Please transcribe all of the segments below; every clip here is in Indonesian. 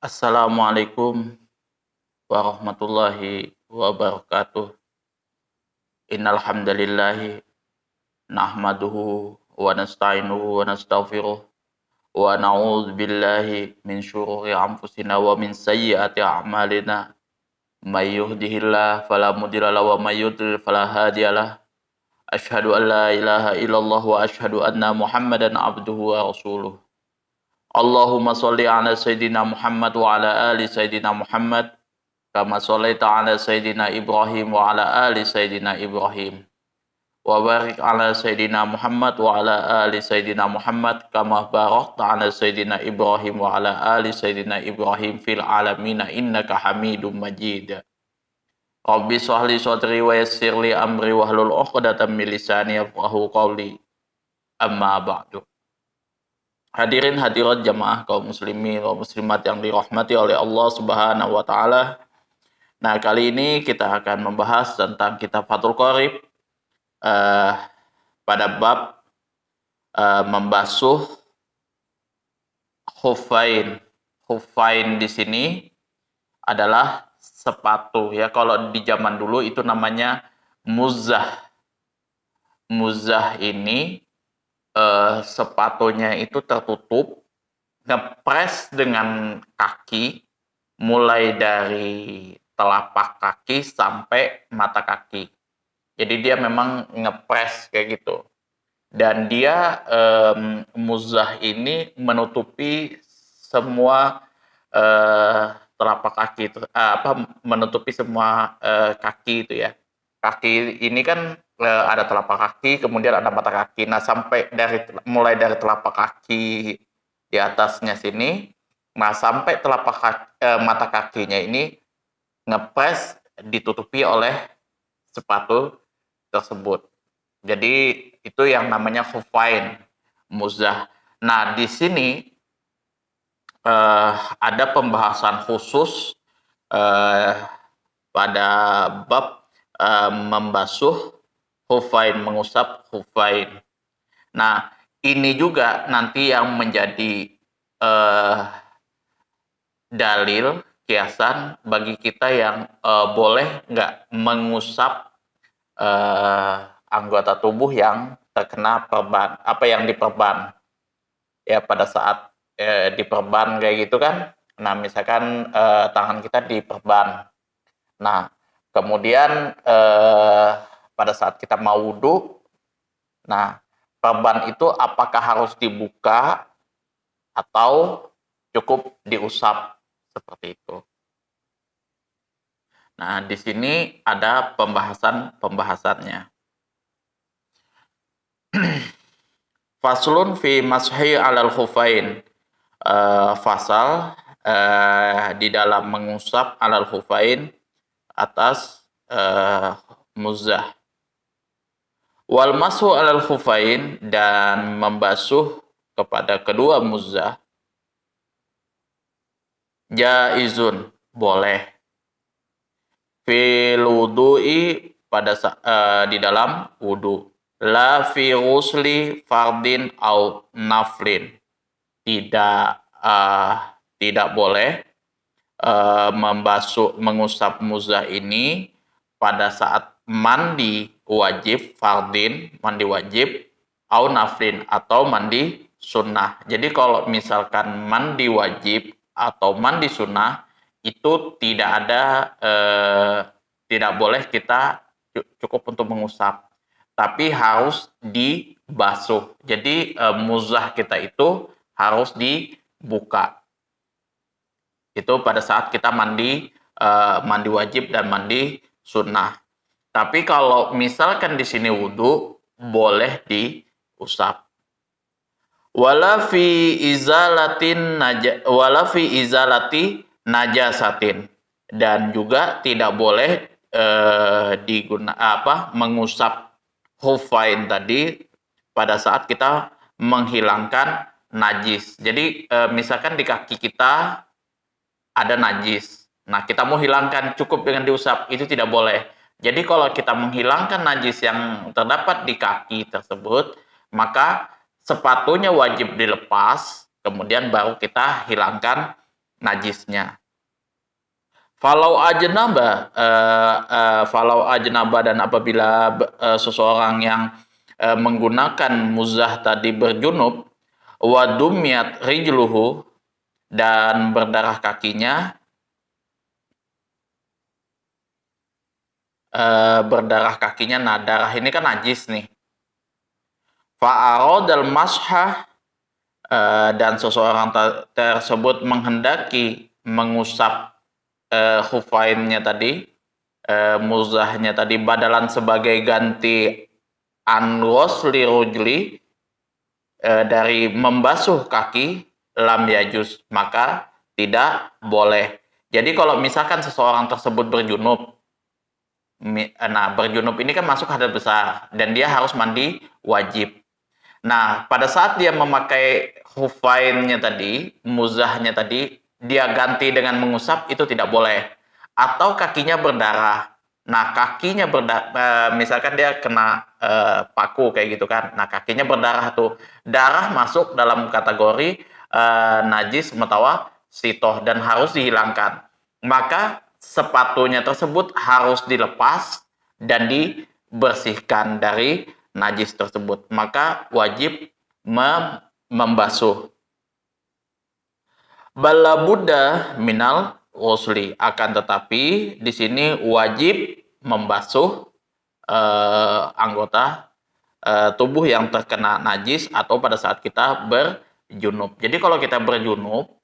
Assalamualaikum warahmatullahi wabarakatuh. Innal hamdalillahi nahmaduhu wa nasta'inuhu wa nastaghfiruh wa na'udzu billahi min syururi anfusina wa min sayyiati a'malina. May yahdihillahu fala mudilla lahu wa may yudlil fala hadiyalah. Asyhadu an la ilaha illallah wa asyhadu anna Muhammadan abduhu wa rasuluh. Allahumma sholli ala sayyidina Muhammad wa ala ali sayyidina Muhammad kama sholaita ala sayyidina Ibrahim wa ala ali sayyidina Ibrahim wa barik ala sayyidina Muhammad wa ala ali sayyidina Muhammad kama barakta ala sayyidina Ibrahim wa ala ali sayyidina Ibrahim fil alamina innaka Hamidum Majid. Rabbi shrah li sadri wa yassir li amri wahlul 'uqdatam min lisani yafqahu qawli. Amma ba'du. Hadirin hadirat jamaah kaum muslimin wa muslimat yang dirahmati oleh Allah Subhanahu wa taala. Nah, kali ini kita akan membahas tentang kitab Fathul Qorib pada bab membasuh khuffain. Khuffain di sini adalah sepatu ya. Kalau di zaman dulu itu namanya muzzah. Muzzah ini sepatunya itu tertutup, ngepres dengan kaki mulai dari telapak kaki sampai mata kaki. Jadi dia memang ngepres kayak gitu. Dan dia muzzah ini menutupi semua telapak kaki itu, menutupi semua kaki itu ya. Kaki ini kan ada telapak kaki, kemudian ada mata kaki. Nah, sampai mulai dari telapak kaki di atasnya sini, nah sampai telapak mata kakinya ini ngepres ditutupi oleh sepatu tersebut. Jadi itu yang namanya khuffain, muzzah. Nah, di sini ada pembahasan khusus pada bab membasuh khuffain, mengusap khuffain. Nah, ini juga nanti yang menjadi dalil kiasan bagi kita yang boleh nggak mengusap anggota tubuh yang terkena perban, apa yang diperban. Ya, pada saat diperban kayak gitu kan. Nah, misalkan tangan kita diperban. Nah, kemudian pada saat kita mau wudhu, nah perban itu apakah harus dibuka atau cukup diusap seperti itu. Nah, di sini ada pembahasannya. Faslun fi mashi alal khuffain. Fasal di dalam mengusap alal khuffain atas muzzah. Wal mashu alal khuffain, dan membasuh kepada kedua muzzah, jaizun, boleh, fil wudu'i, pada di dalam wudu, la fi ghusli fardin au naflin, tidak boleh mengusap muzzah ini pada saat mandi wajib fardin, mandi wajib, au naflin, atau mandi sunnah. Jadi kalau misalkan mandi wajib atau mandi sunnah itu tidak boleh kita cukup untuk mengusap, tapi harus dibasuh. Jadi muzzah kita itu harus dibuka. Itu pada saat kita mandi wajib dan mandi sunnah. Tapi kalau misalkan di sini wudhu, boleh diusap. Wala fi izalati najasatin, dan juga tidak boleh mengusap khuffain tadi pada saat kita menghilangkan najis. Jadi misalkan di kaki kita ada najis. Nah, kita mau hilangkan cukup dengan diusap, itu tidak boleh. Jadi kalau kita menghilangkan najis yang terdapat di kaki tersebut, maka sepatunya wajib dilepas, kemudian baru kita hilangkan najisnya. Falau ajnaba dan apabila seseorang yang menggunakan muzah tadi berjunub, wadumiyat rijluhu dan berdarah kakinya, nah darah ini kan najis nih. Fa'aradal mashah, dan seseorang tersebut menghendaki mengusap khufainnya tadi, muzahnya tadi, badalan sebagai ganti an ghusli rujli, dari membasuh kaki, lam yajuz, maka tidak boleh. Jadi kalau misalkan seseorang tersebut berjunub, nah berjunub ini kan masuk hadas besar dan dia harus mandi wajib. Nah, pada saat dia memakai khufainnya tadi, muzahnya tadi, dia ganti dengan mengusap, itu tidak boleh. Atau kakinya berdarah. Nah, kakinya berdarah, misalkan dia kena paku kayak gitu kan. Nah, kakinya berdarah tuh. Darah masuk dalam kategori najis mutawasitoh dan harus dihilangkan. Maka sepatunya tersebut harus dilepas dan dibersihkan dari najis tersebut, maka wajib membasuh. Balabudda minal ghusli, akan tetapi di sini wajib membasuh anggota tubuh yang terkena najis atau pada saat kita berjunub. Jadi kalau kita berjunub,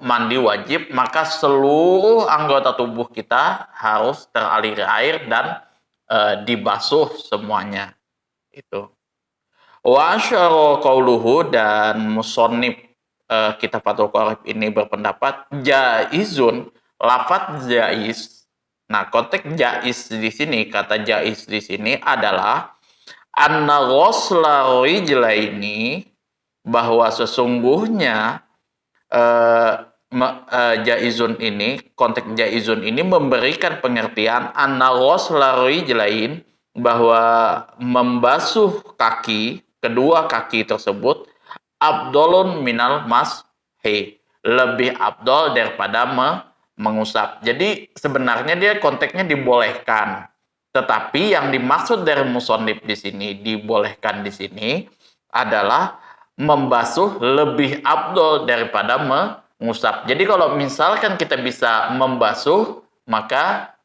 mandi wajib, maka seluruh anggota tubuh kita harus teraliri air dan dibasuh semuanya. Itu. Wa asyara qauluhu, dan musannif kitab Fathul Qorib ini berpendapat jaizun, lafaz jaiz. Nah, konteks jaiz di sini, kata jaiz di sini adalah anna ghusla rijlaini, bahwa sesungguhnya jaizun ini, konteks jaizun ini memberikan pengertian anna ghusla rijlain, bahwa membasuh kaki, kedua kaki tersebut, abdolun minal mashi, lebih abdol daripada mengusap. Jadi sebenarnya dia konteksnya dibolehkan, tetapi yang dimaksud dari musannif di sini, dibolehkan di sini adalah membasuh lebih abdol daripada mengusap. Jadi kalau misalkan kita bisa membasuh, maka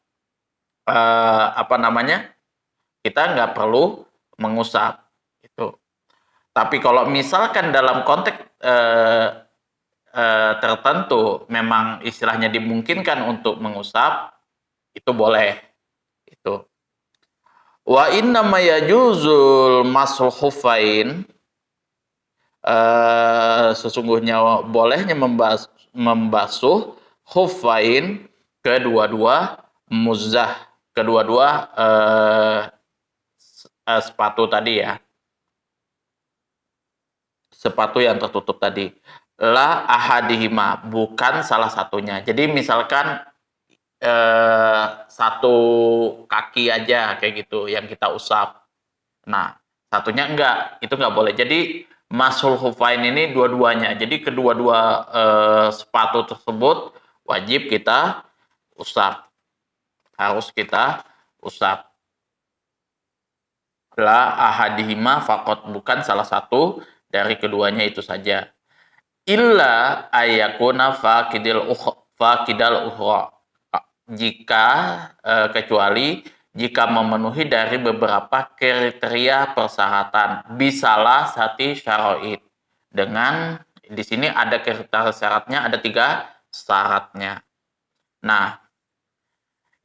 kita nggak perlu mengusap itu. Tapi kalau misalkan dalam konteks tertentu memang istilahnya dimungkinkan untuk mengusap, itu boleh. Itu. Wa inna ma yajuzul masul khufain, sesungguhnya bolehnya membasuh khufain, kedua-dua muzah, kedua-dua sepatu tadi ya, sepatu yang tertutup tadi, la ahadihima, bukan salah satunya. Jadi misalkan satu kaki aja kayak gitu yang kita usap, nah satunya enggak, itu enggak boleh. Jadi masul khufain ini dua-duanya, jadi kedua-dua sepatu tersebut wajib kita usap, harus kita usap. La ahadihima faqat, bukan salah satu dari keduanya itu saja. Illa ayakuna faqidal ukhra, jika kecuali jika memenuhi dari beberapa kriteria persyaratan, bisalah sati syara'id, dengan di sini ada kriteria syaratnya, ada 3 syaratnya. Nah,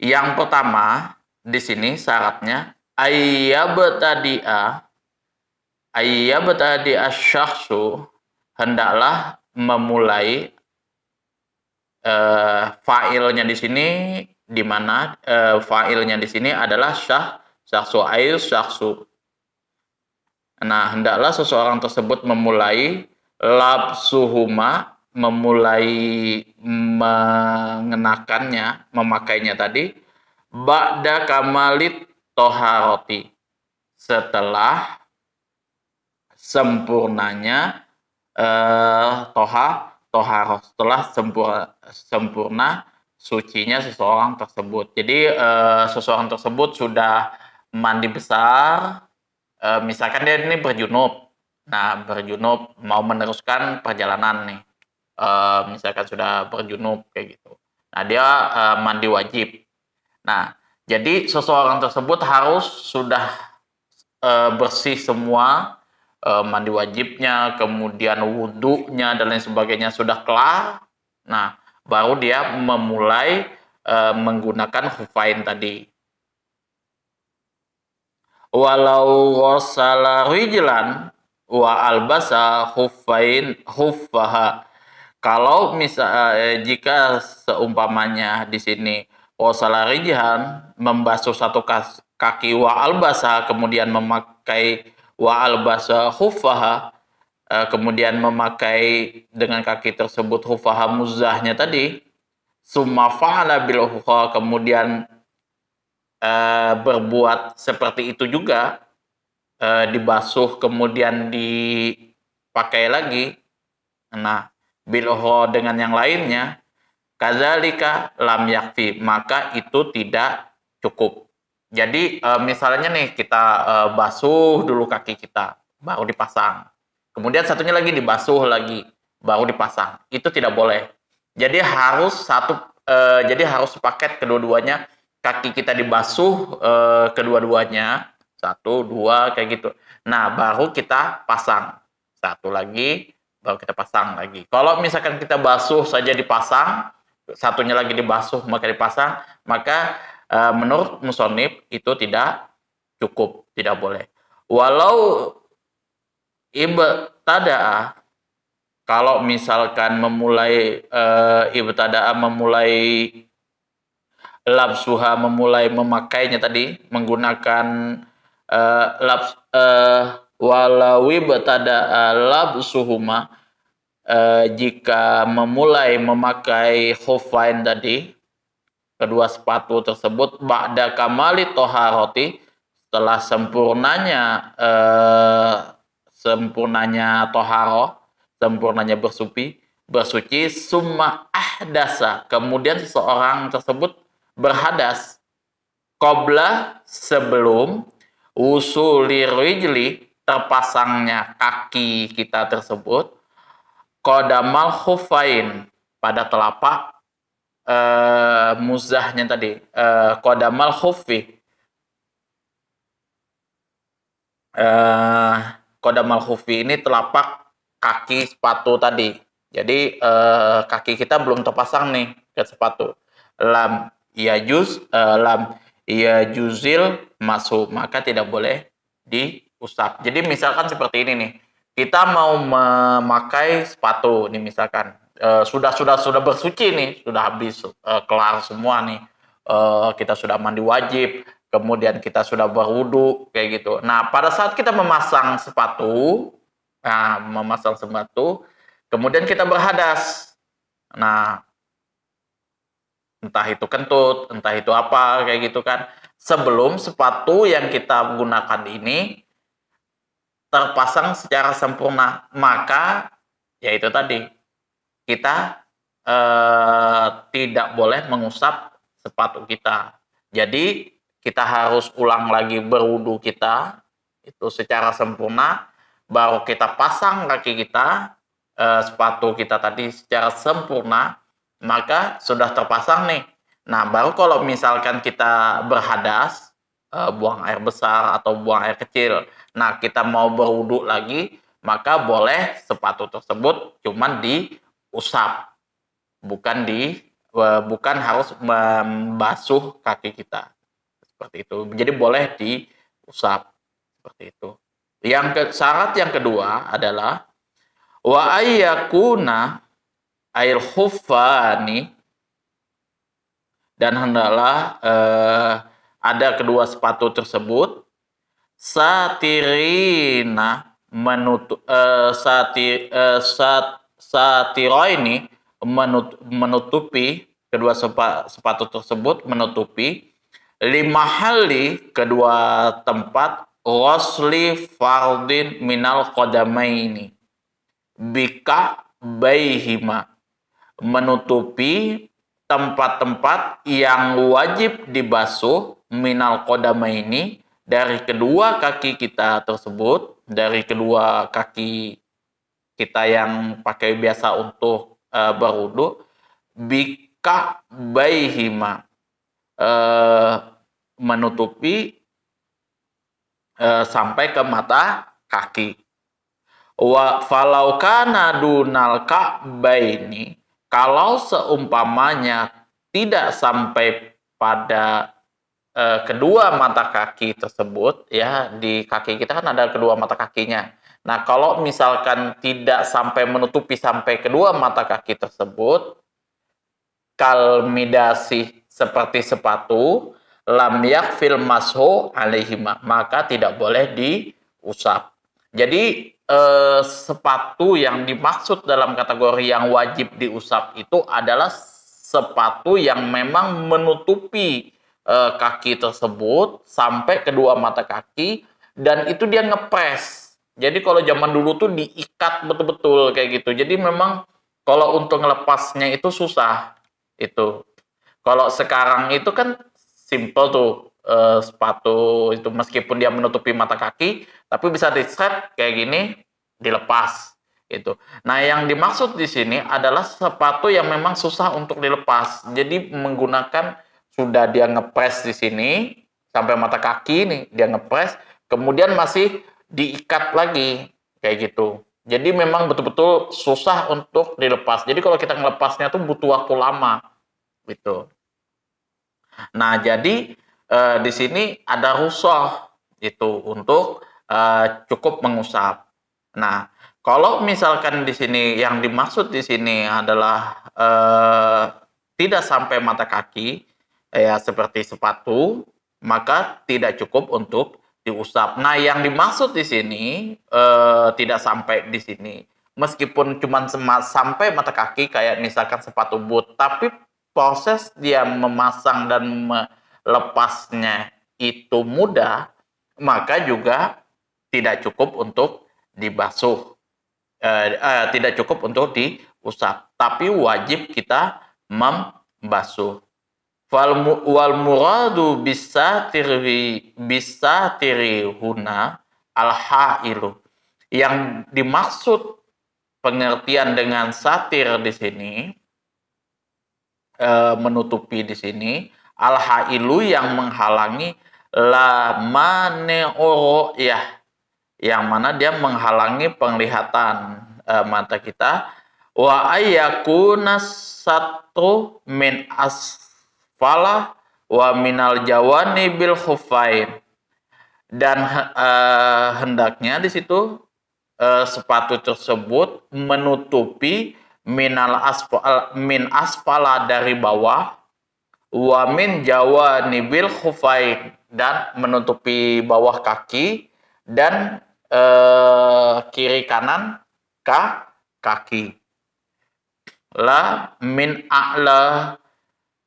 yang pertama di sini syaratnya ayyabtadi'a syakhsu, hendaklah memulai, fa'ilnya di sini, di mana fa'ilnya di sini adalah syakhsu. Nah, hendaklah seseorang tersebut memulai labsuhuma, memulai mengenakannya, memakainya tadi, ba'da kamalit toharoti, setelah sempurnanya toharoh, setelah sempurna sucinya seseorang tersebut. Jadi seseorang tersebut sudah mandi besar, misalkan dia ini berjunub. Nah, berjunub mau meneruskan perjalanan nih. Misalkan sudah berjunub kayak gitu. Nah, dia mandi wajib. Nah, jadi seseorang tersebut harus sudah bersih semua, mandi wajibnya, kemudian wudhunya dan lain sebagainya sudah kelar. Nah, baru dia memulai menggunakan khufain tadi. Walau ghasala rijlan wa albasa khuffaha. Kalau jika seumpamanya di sini ghasala rijlan membasuh satu kaki wa albasa kemudian memakai wa albasa khuffaha, kemudian memakai dengan kaki tersebut khuffaha muzahnya tadi, summa fa'ala bil kemudian berbuat seperti itu juga, dibasuh kemudian dipakai lagi. Nah, bilho dengan yang lainnya, kadzalika lam yakfi, maka itu tidak cukup. Jadi misalnya nih kita basuh dulu kaki kita, baru dipasang. Kemudian satunya lagi dibasuh lagi, baru dipasang. Itu tidak boleh. Jadi harus paket kedua-duanya. Kaki kita dibasuh kedua-duanya, 1, 2 kayak gitu. Nah, baru kita pasang. Satu lagi, baru kita pasang lagi. Kalau misalkan kita basuh saja dipasang, satunya lagi dibasuh maka dipasang, maka menurut musonib itu tidak cukup, tidak boleh. Walau ibtada'a, kalau misalkan memulai labsuha, memulai memakainya tadi menggunakan walau ibtada'a labsuhuma, jika memulai memakai khufain tadi, kedua sepatu tersebut, ba'da kamali toharoti, setelah sempurnanya toharoh, sempurnanya bersuci, summa ahdasa, kemudian seseorang tersebut berhadas, qabla, sebelum, usuli rijli, terpasangnya kaki kita tersebut, qadamal khufain, pada telapak muzahnya tadi, qadamal khuffi, qadamal khuffi ini telapak kaki sepatu tadi. Jadi kaki kita belum terpasang nih ke sepatu. Lam yajuzil masuk, maka tidak boleh diusap. Jadi misalkan seperti ini nih, kita mau memakai sepatu nih, misalkan sudah bersuci nih, sudah habis kelar semua nih, kita sudah mandi wajib, kemudian kita sudah berwudu kayak gitu. Nah, pada saat kita memasang sepatu, kemudian kita berhadas. Nah, entah itu kentut, entah itu apa kayak gitu kan. Sebelum sepatu yang kita gunakan ini terpasang secara sempurna, maka yaitu tadi, kita tidak boleh mengusap sepatu kita. Jadi kita harus ulang lagi berwudu kita itu secara sempurna, baru kita pasang kaki kita, sepatu kita tadi secara sempurna, maka sudah terpasang nih. Nah, baru kalau misalkan kita berhadas, buang air besar atau buang air kecil, nah kita mau berwudu lagi, maka boleh sepatu tersebut cuman diusap, bukan harus membasuh kaki kita seperti itu. Jadi boleh diusap seperti itu. Syarat yang kedua adalah wa ayyakuna air khuffani, dan hendaklah ada kedua sepatu tersebut satirina, satiroini, menutupi, kedua sepatu tersebut menutupi limahali, kedua tempat ghusli fardin minal qadamaini, bika baihima, menutupi tempat-tempat yang wajib dibasuh minal qadamaini, dari kedua kaki kita tersebut, dari kedua kaki kita yang pakai biasa untuk berwudu, bika baihima, menutupi sampai ke mata kaki. Wa falau kana dunal ka'baini, kalau seumpamanya tidak sampai pada kedua mata kaki tersebut, ya, di kaki kita kan ada kedua mata kakinya. Nah, kalau misalkan tidak sampai menutupi sampai kedua mata kaki tersebut, kalmidasi, seperti sepatu, lam yakfil mashu alaihima, maka tidak boleh diusap. Jadi sepatu yang dimaksud dalam kategori yang wajib diusap itu adalah sepatu yang memang menutupi kaki tersebut sampai kedua mata kaki, dan itu dia ngepres. Jadi kalau zaman dulu tuh diikat betul-betul kayak gitu. Jadi memang kalau untuk ngelepasnya itu susah itu. Kalau sekarang itu kan simple tuh, sepatu itu meskipun dia menutupi mata kaki, tapi bisa di-set kayak gini, dilepas gitu. Nah, yang dimaksud di sini adalah sepatu yang memang susah untuk dilepas. Jadi menggunakan, sudah dia ngepres di sini sampai mata kaki nih, dia ngepres, kemudian masih diikat lagi kayak gitu. Jadi memang betul-betul susah untuk dilepas. Jadi kalau kita ngelepasnya tuh butuh waktu lama gitu. Nah, jadi di sini ada rukhsah itu untuk cukup mengusap. Nah, kalau misalkan di sini yang dimaksud di sini adalah tidak sampai mata kaki, ya seperti sepatu, maka tidak cukup untuk diusap. Nah, yang dimaksud di sini tidak sampai di sini. Meskipun cuma sampai mata kaki, kayak misalkan sepatu boot, tapi proses dia memasang dan melepasnya itu mudah, maka juga tidak cukup untuk dibasuh, tidak cukup untuk diusap, tapi wajib kita membasuh. Wal muradu bisatiri huna al hailu. Yang dimaksud pengertian dengan satir di sini, menutupi di sini, al hailu, yang menghalangi, la maneoro, ya, yang mana dia menghalangi penglihatan mata kita, wa ayyakuna satu min asfala wa minal jawani bil khufain, dan hendaknya di situ sepatu tersebut menutupi min asfala, dari bawah, wa min jawani bil khufain, dan menutupi bawah kaki dan kiri kanan kaki. La min a'la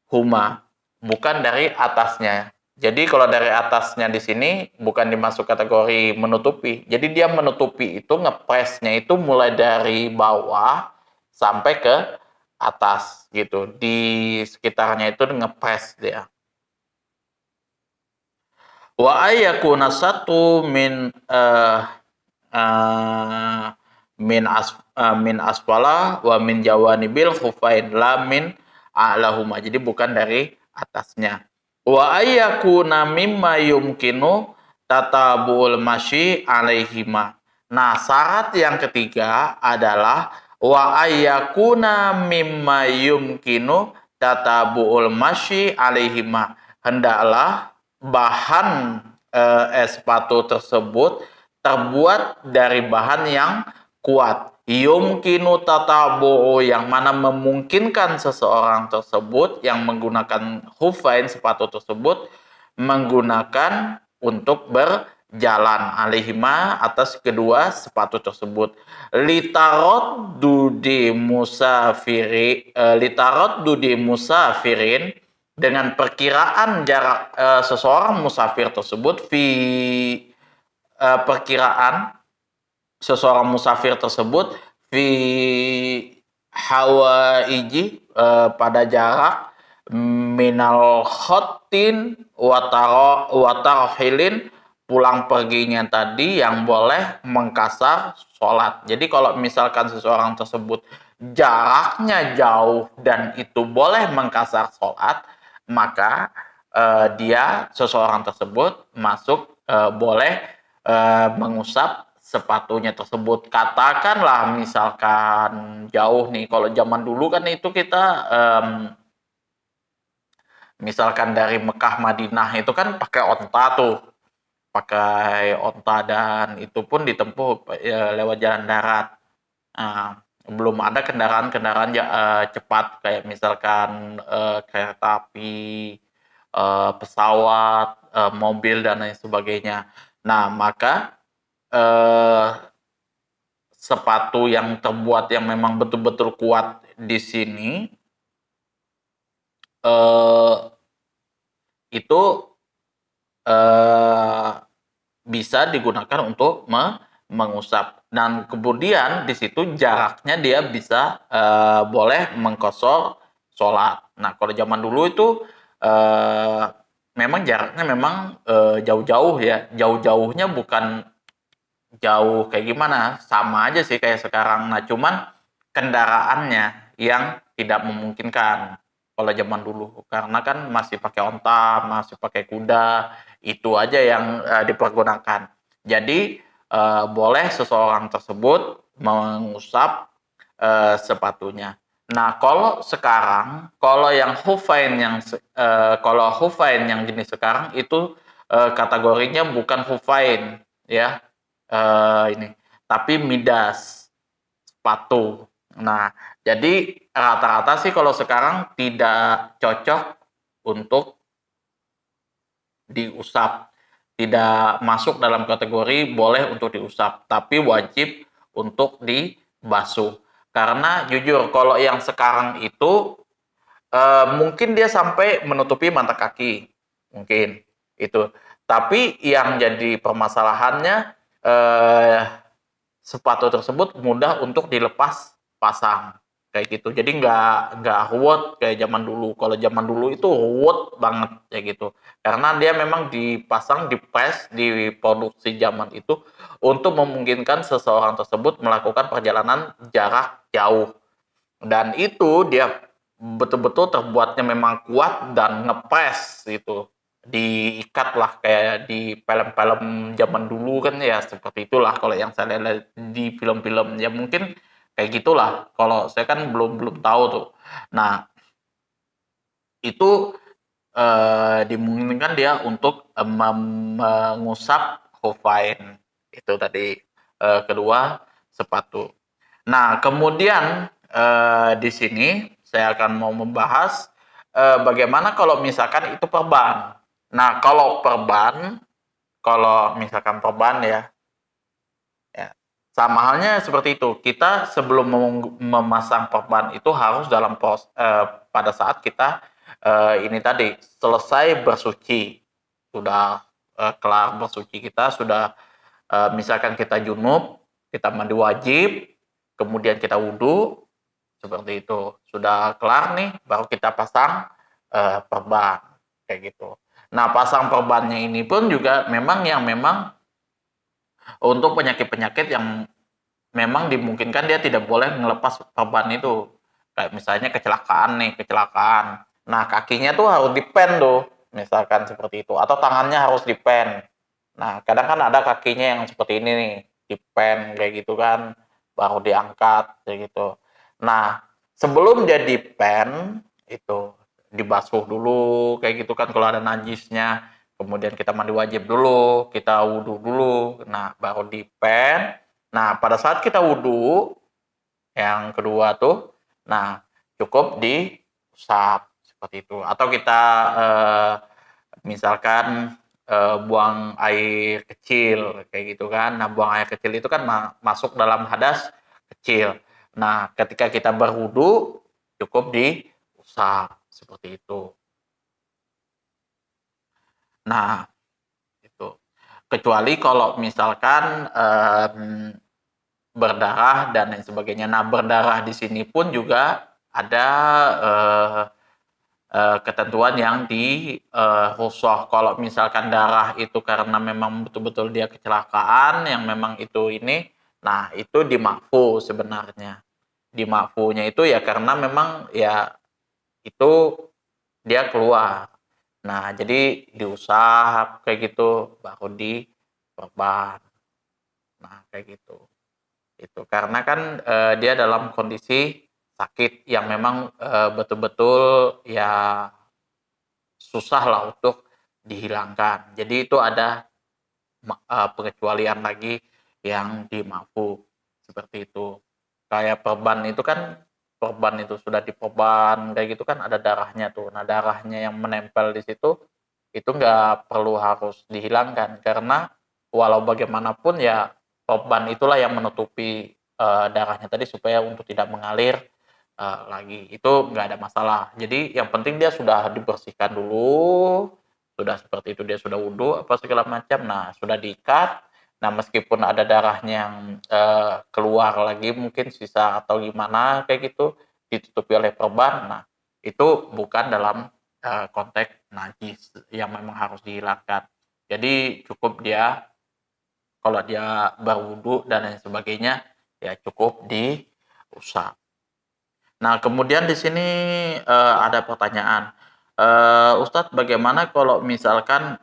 huma, bukan dari atasnya. Jadi kalau dari atasnya di sini bukan dimasuk kategori menutupi. Jadi dia menutupi itu, ngepresnya itu mulai dari bawah sampai ke atas gitu. Di sekitarnya itu ngepres dia. Wa ayyakuna satu min asfala wa min jawanibil khufain, la min a'lahuma. Jadi bukan dari atasnya. Wa ayyakuna mimma yumkinu tatabul masyi alaihima. Nah, syarat yang ketiga adalah wa ayyakuna mimma yumkinu tatabul masyi alaihima. Hendaklah bahan sepatu tersebut terbuat dari bahan yang kuat. Yumkinu tatabu'u, yang mana memungkinkan seseorang tersebut yang menggunakan khufain, sepatu tersebut, menggunakan untuk berjalan alaihima, atas kedua sepatu tersebut. Litarot dudi musafirin, dengan perkiraan jarak seseorang musafir tersebut, perkiraan seseorang musafir tersebut fi hawaiji, pada jarak minal khotin watarhilin, pulang perginya tadi yang boleh mengkasar sholat. Jadi kalau misalkan seseorang tersebut jaraknya jauh dan itu boleh mengkasar sholat, maka seseorang tersebut masuk, boleh mengusap sepatunya tersebut. Katakanlah misalkan jauh nih, kalau zaman dulu kan itu kita misalkan dari Mekah Madinah itu kan pakai onta tuh, pakai onta, dan itu pun ditempuh lewat jalan darat. Nah, belum ada kendaraan-kendaraan cepat kayak misalkan kereta api, pesawat, mobil dan lain sebagainya. Nah, maka eh, sepatu yang terbuat yang memang betul-betul kuat di sini eh, itu eh, bisa digunakan untuk mengusap, dan kemudian di situ jaraknya dia bisa boleh mengkosor sholat. Nah, kalau zaman dulu itu eh, memang jaraknya memang jauh-jauh ya, jauh-jauhnya bukan jauh kayak gimana, sama aja sih kayak sekarang. Nah, cuman kendaraannya yang tidak memungkinkan kalau zaman dulu, karena kan masih pakai onta, masih pakai kuda, itu aja yang dipergunakan. Jadi boleh seseorang tersebut mengusap sepatunya. Nah, kalau sekarang, kalau hufain yang jenis sekarang itu kategorinya bukan hufain ya, ini, tapi midas, sepatu. Nah, jadi rata-rata sih kalau sekarang tidak cocok untuk diusap, tidak masuk dalam kategori boleh untuk diusap, tapi wajib untuk dibasuh. Karena jujur kalau yang sekarang itu mungkin dia sampai menutupi mata kaki, mungkin itu. Tapi yang jadi permasalahannya, eh, sepatu tersebut mudah untuk dilepas pasang kayak gitu. Jadi nggak ruwet kayak zaman dulu. Kalau zaman dulu itu ruwet banget kayak gitu. Karena dia memang dipasang, dipres, diproduksi zaman itu untuk memungkinkan seseorang tersebut melakukan perjalanan jarak jauh. Dan itu dia betul-betul terbuatnya memang kuat dan ngepres itu, diikat lah kayak di film-film zaman dulu kan ya, seperti itulah kalau yang saya lihat di film-film ya, mungkin kayak gitulah, kalau saya kan belum belum tahu tuh. Nah, itu dimungkinkan dia untuk mengusap Hofain itu tadi. Kedua, sepatu. Nah, kemudian di sini saya akan mau membahas bagaimana kalau misalkan itu perban. Nah, kalau misalkan perban ya, ya sama halnya seperti itu. Kita sebelum memasang perban itu harus pada saat kita ini tadi selesai bersuci, sudah kelar bersuci, kita sudah misalkan kita junub, kita mandi wajib, kemudian kita wudhu, seperti itu. Sudah kelar nih, baru kita pasang perban, kayak gitu. Nah, pasang perbannya ini pun juga memang untuk penyakit-penyakit yang memang dimungkinkan dia tidak boleh melepas perban itu. Kayak misalnya kecelakaan nih, kecelakaan. Nah, kakinya tuh harus dipen tuh, misalkan seperti itu. Atau tangannya harus dipen. Nah, kadang kan ada kakinya yang seperti ini nih, dipen kayak gitu kan, baru diangkat kayak gitu. Nah, sebelum dia dipen itu dibasuh dulu kayak gitu kan kalau ada najisnya. Kemudian kita mandi wajib dulu, kita wudhu dulu. Nah, baru dipen. Nah, pada saat kita wudhu, yang kedua tuh, nah cukup diusap seperti itu. Atau kita misalkan buang air kecil kayak gitu kan. Nah, buang air kecil itu kan masuk dalam hadas kecil. Nah, ketika kita berwudu cukup diusap seperti itu. Nah, itu. Kecuali kalau misalkan berdarah dan lain sebagainya. Nah, berdarah di sini pun juga ada ketentuan yang di rukhsah. Kalau misalkan darah itu karena memang betul-betul dia kecelakaan yang memang itu ini, nah itu dimakfu sebenarnya. Dimakfunya itu ya karena memang ya itu dia keluar. Nah, jadi diusap kayak gitu baru diperban. Nah, kayak gitu. Itu karena kan dia dalam kondisi sakit yang memang betul-betul ya susah lah untuk dihilangkan. Jadi itu ada pengecualian lagi yang dimafu seperti itu. Kayak perban itu kan perban itu sudah diperban kayak gitu kan ada darahnya tuh. Nah darahnya yang menempel di situ itu nggak perlu harus dihilangkan karena walau bagaimanapun ya perban itulah yang menutupi darahnya tadi supaya untuk tidak mengalir lagi itu nggak ada masalah. Jadi yang penting dia sudah dibersihkan dulu, sudah seperti itu dia sudah wudhu apa segala macam. Nah sudah diikat. Nah meskipun ada darahnya yang keluar lagi mungkin sisa atau gimana kayak gitu ditutupi oleh perban. Nah itu bukan dalam konteks najis yang memang harus dihilangkan. Jadi cukup dia kalau dia berwudhu dan lain sebagainya ya cukup diusap. Nah, kemudian di sini ada pertanyaan, Ustadz, bagaimana kalau misalkan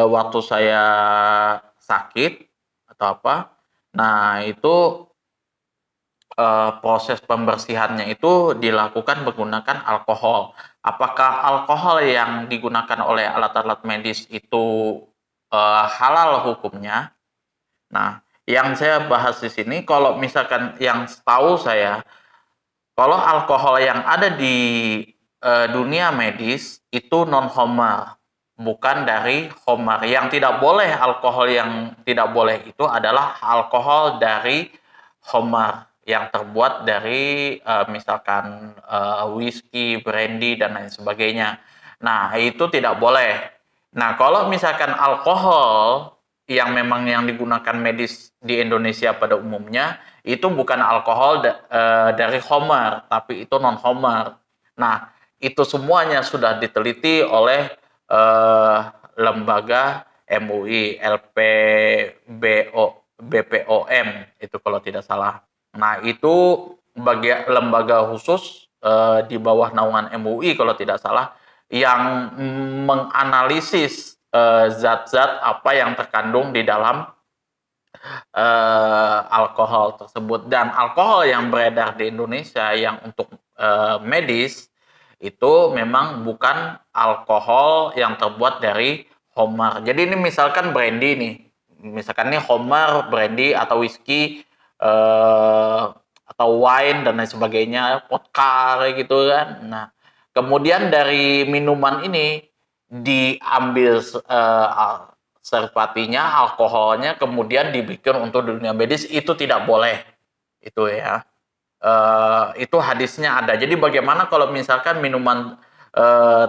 waktu saya sakit atau apa, nah itu proses pembersihannya itu dilakukan menggunakan alkohol. Apakah alkohol yang digunakan oleh alat-alat medis itu halal hukumnya? Nah, yang saya bahas di sini, kalau misalkan yang setahu saya, kalau alkohol yang ada di dunia medis itu non-homer, bukan dari homer. Yang tidak boleh alkohol yang tidak boleh itu adalah alkohol dari homer yang terbuat dari misalkan whisky, brandy dan lain sebagainya. Nah, itu tidak boleh. Nah, kalau misalkan alkohol yang memang yang digunakan medis di Indonesia pada umumnya itu bukan alkohol dari homer, tapi itu non homer. Nah, itu semuanya sudah diteliti oleh lembaga MUI, BPOM itu kalau tidak salah. Nah, itu lembaga khusus di bawah naungan MUI kalau tidak salah yang menganalisis zat-zat apa yang terkandung di dalam alkohol tersebut. Dan alkohol yang beredar di Indonesia yang untuk medis itu memang bukan alkohol yang terbuat dari homer. Jadi ini misalkan brandy nih, misalkan ini homer, brandy atau whisky atau wine dan lain sebagainya, vodka kayak gitu kan. Nah, kemudian dari minuman ini diambil serpatinya, alkoholnya, kemudian dibikin untuk dunia medis itu tidak boleh. Itu ya. Itu hadisnya ada. Jadi bagaimana kalau misalkan minuman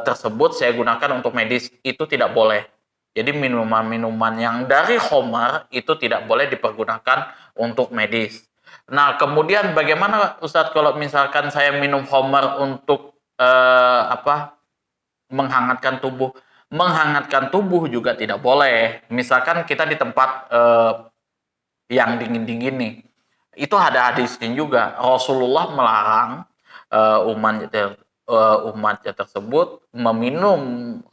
tersebut saya gunakan untuk medis itu tidak boleh. Jadi minuman-minuman yang dari homer itu tidak boleh dipergunakan untuk medis. Nah, kemudian bagaimana Ustadz kalau misalkan saya minum homer untuk menghangatkan tubuh? Menghangatkan tubuh juga tidak boleh. Misalkan kita di tempat yang dingin-dingin nih, itu ada hadisnya juga. Rasulullah melarang umatnya tersebut meminum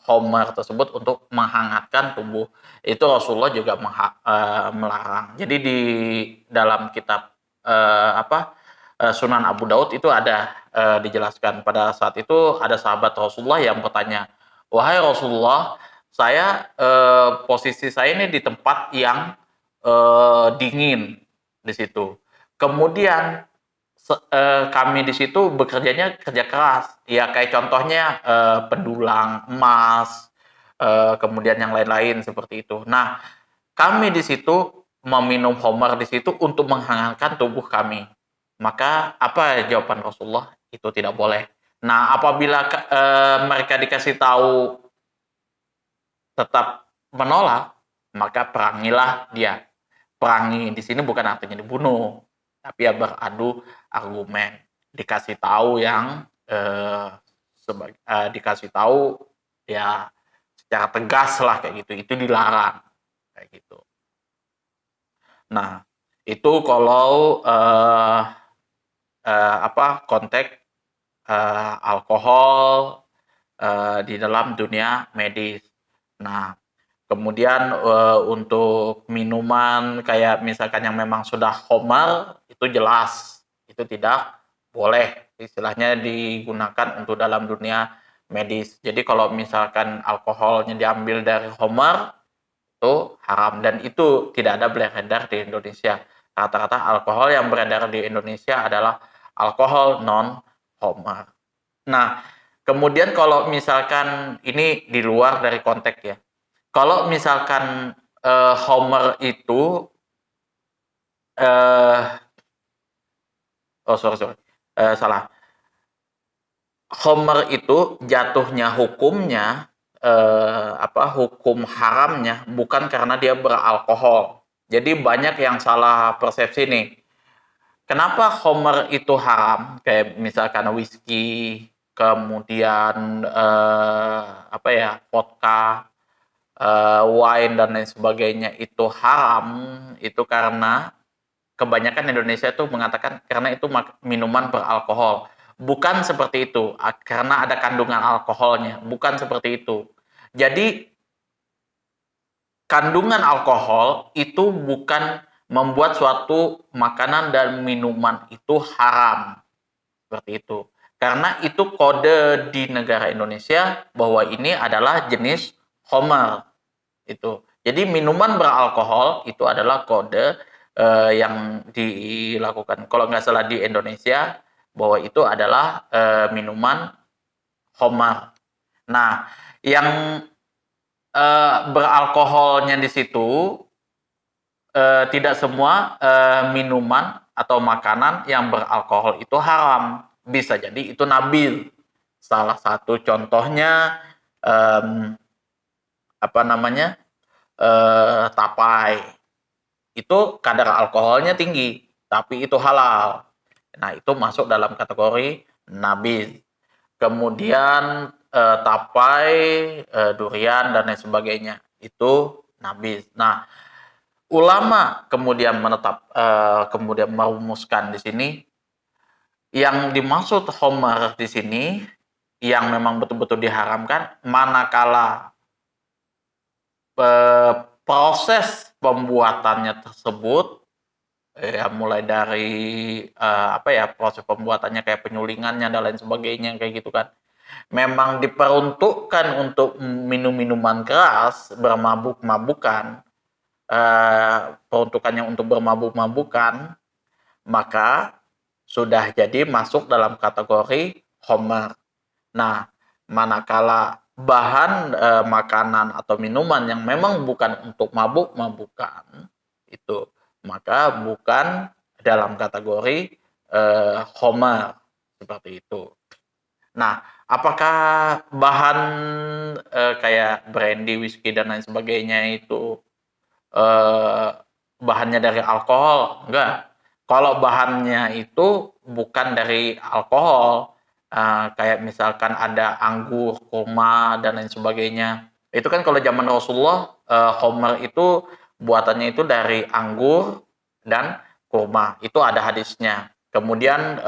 homer tersebut untuk menghangatkan tubuh. Itu Rasulullah juga melarang. Jadi di dalam kitab Sunan Abu Daud itu ada dijelaskan pada saat itu ada sahabat Rasulullah yang bertanya, wahai Rasulullah, saya posisi saya ini di tempat yang dingin di situ. Kemudian kami di situ bekerjanya kerja keras, ya kayak contohnya pendulang emas, kemudian yang lain-lain seperti itu. Nah, kami di situ meminum homer di situ untuk menghangatkan tubuh kami. Maka apa jawaban Rasulullah? Itu tidak boleh. Nah, apabila mereka dikasih tahu tetap menolak, maka perangilah dia. perangi di sini bukan artinya dibunuh, tapi ya beradu argumen, dikasih tahu yang dikasih tahu ya secara tegas lah kayak gitu, itu dilarang kayak gitu. Nah, itu kalau konteks alkohol di dalam dunia medis. Nah, kemudian untuk minuman kayak misalkan yang memang sudah khamar itu jelas itu tidak boleh istilahnya digunakan untuk dalam dunia medis. Jadi kalau misalkan alkoholnya diambil dari khamar itu haram dan itu tidak ada beredar di Indonesia. Rata-rata alkohol yang beredar di Indonesia adalah alkohol non khamar. Nah, kemudian kalau misalkan ini di luar dari konteks ya. Kalau misalkan Homer itu sorry, salah. Homer itu jatuhnya hukumnya hukum haramnya bukan karena dia beralkohol. Jadi banyak yang salah persepsi nih. Kenapa Homer itu haram? Kayak misalkan whisky, kemudian vodka, wine dan lain sebagainya itu haram, itu karena kebanyakan Indonesia itu mengatakan karena itu minuman beralkohol. Bukan seperti itu, karena ada kandungan alkoholnya. Bukan seperti itu. Jadi, kandungan alkohol itu bukan membuat suatu makanan dan minuman itu haram. Seperti itu. Karena itu kode di negara Indonesia bahwa ini adalah jenis khamar. Itu. Jadi minuman beralkohol itu adalah kode yang dilakukan. Kalau nggak salah di Indonesia bahwa itu adalah minuman khamar. Nah, yang beralkoholnya di situ tidak semua minuman atau makanan yang beralkohol itu haram. Bisa jadi itu nabil. Salah satu contohnya tapai. Itu kadar alkoholnya tinggi, tapi itu halal. Nah, itu masuk dalam kategori nabil. Kemudian tapai, durian dan lain sebagainya itu nabil. Nah, ulama kemudian kemudian merumuskan di sini yang dimaksud khamar di sini yang memang betul-betul diharamkan manakala proses pembuatannya tersebut mulai dari proses pembuatannya kayak penyulingannya dan lain sebagainya kayak gitu kan memang diperuntukkan untuk minum minuman keras bermabuk-mabukan peruntukannya untuk bermabuk-mabukan maka sudah jadi masuk dalam kategori khamar. Nah, manakala bahan makanan atau minuman yang memang bukan untuk mabuk-mabukan itu maka bukan dalam kategori khamar seperti itu. Nah, apakah bahan kayak brandy, whisky dan lain sebagainya itu bahannya dari alkohol? Enggak. Kalau bahannya itu bukan dari alkohol, kayak misalkan ada anggur, kurma dan lain sebagainya. Itu kan kalau zaman Rasulullah, khamar itu buatannya itu dari anggur dan kurma. Itu ada hadisnya. Kemudian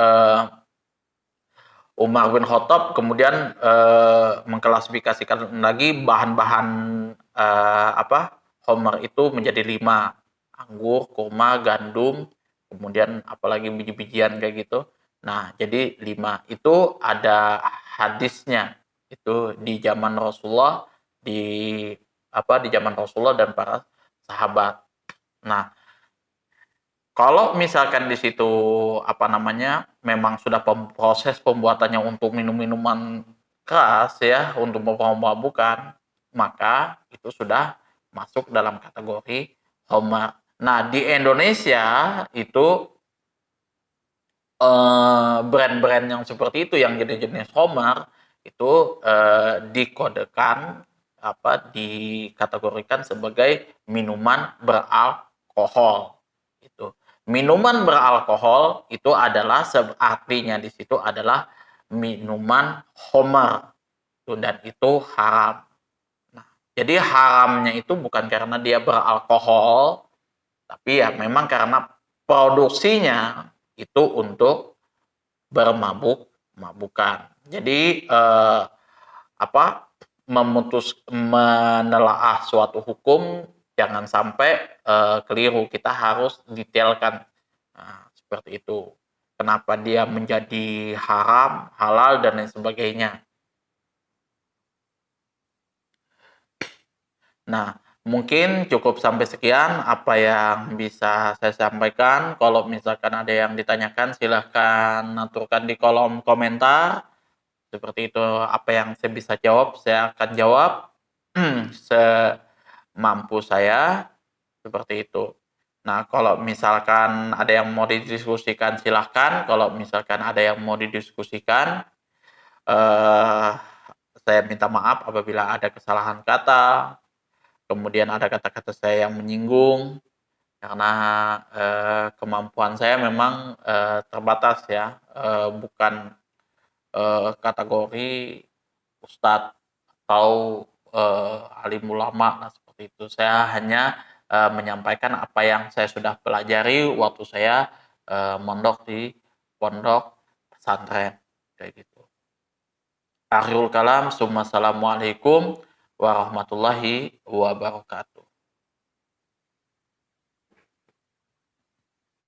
Umar bin Khattab kemudian mengklasifikasikan lagi bahan-bahan khamar itu menjadi 5. Anggur, kurma, gandum, kemudian apalagi biji-bijian kayak gitu. Nah, jadi 5 itu ada hadisnya. Itu di zaman Rasulullah di zaman Rasulullah dan para sahabat. Nah, kalau misalkan di situ memang sudah proses pembuatannya untuk minum-minuman keras ya, untuk mabuk-mabukan, maka itu sudah masuk dalam kategori khamar. Nah, di Indonesia itu brand-brand yang seperti itu yang jenis-jenis khamar itu dikodekan dikategorikan sebagai minuman beralkohol Itu. Minuman beralkohol itu adalah artinya di situ adalah minuman khamar. Dan itu haram. Nah, jadi haramnya itu bukan karena dia beralkohol, tapi ya memang karena produksinya itu untuk bermabuk-mabukan. Jadi menelaah suatu hukum jangan sampai keliru. Kita harus detailkan. Nah, seperti itu. Kenapa dia menjadi haram, halal dan lain sebagainya. Nah, mungkin cukup sampai sekian apa yang bisa saya sampaikan. Kalau misalkan ada yang ditanyakan, silahkan aturkan di kolom komentar. Seperti itu, apa yang saya bisa jawab, saya akan jawab semampu saya. Seperti itu. Nah, kalau misalkan ada yang mau didiskusikan, silahkan. Kalau misalkan ada yang mau didiskusikan, saya minta maaf apabila ada kesalahan kata, kemudian ada kata-kata saya yang menyinggung, karena kemampuan saya memang terbatas ya, bukan kategori ustadz atau alim ulama, nah seperti itu. Saya hanya menyampaikan apa yang saya sudah pelajari waktu saya mondok di pondok pesantren, kayak gitu. Akhirul kalam, assalamualaikum warahmatullahi wabarakatuh.